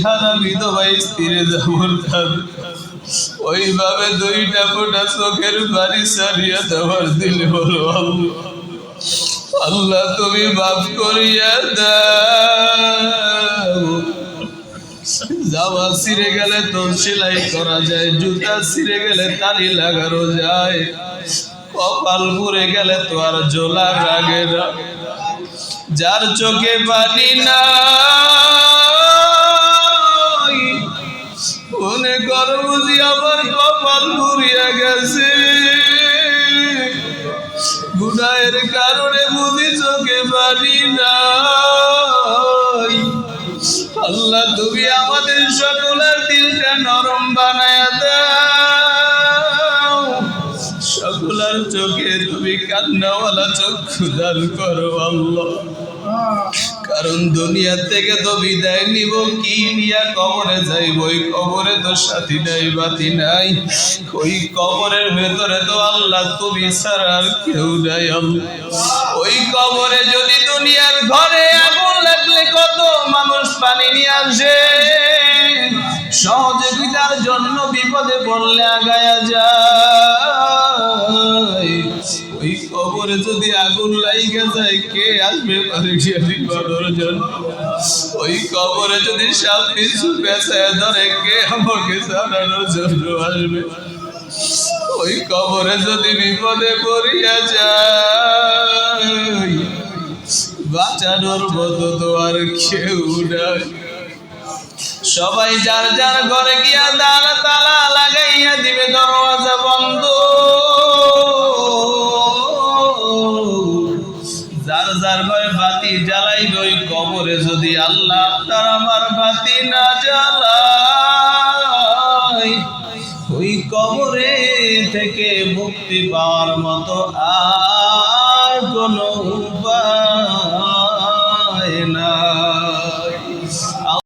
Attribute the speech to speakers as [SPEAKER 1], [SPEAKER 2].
[SPEAKER 1] হারা বিধবা স্ত্রী যেমন কাঁদে ওইভাবে দুইটা ফোঁটা চোখের পানি ছাড়িয়া দেওয়ার দিলে বলো আল্লাহ তুমি মাফ করিয়া দাও। জামা ছিঁড়ে গেলে তো সেলাই করা যায়, জুতা ছিঁড়ে গেলে তালি লাগানো যায়, কপাল পুড়ে গেলে তো আর জোলা লাগে না। যার চোখে পানি নাই মনে কর বুঝি আমার কপাল পুড়িয়া গেছে, গুনাহের কারণে বুঝি চোখে পানি নাই। আল্লাহ তুমি আমাদের সকলের দিলটা নরম বানায়া দাও, সকলের চোখে তুমি কান্নাওয়ালা চক্ষু দান করো আল্লাহ। কারণ দুনিয়া থেকে তো বিদায় নিব, কি নিয়া কবরে যাইব, ওই কবরে তো সাথী নাই বাতি নাই, ওই কবরের ভেতরে তো আল্লাহ তুমি ছাড়া আর কেউ নাই আল্লাহ। ওই কবরে যদি দুনিয়ার ঘরে আগুন লাগলে কত মানুষ পানি নিয়ে আসে, সহযোগিতার জন্য বিপদে পড়লে আগায়া যায়। ওই কবরে যদি আগুন লাইগা যায় কে আসবে বিপদের জন্য? ওই কবরে যদি সব কিছু পেছায় ধরে কে আমাকে জানানোর জন্য আসবে? ওই কবরে যদি বিপদে পড়িয়া যায় বাঁচানোর মতো তো আর কেউ নাই। সবাই যার যার ঘরে গিয়া তালা লাগাইয়া দিবে, দরওয়াজা বন্ধ। যার যার ঘরে বাতি জ্বালাইবে, ওই কবরে যদি আল্লাহ তার আমার বাতি না জ্বালাই, ওই কবরে থেকে মুক্তি পাওয়ার মতো আর কোনো উপায় না।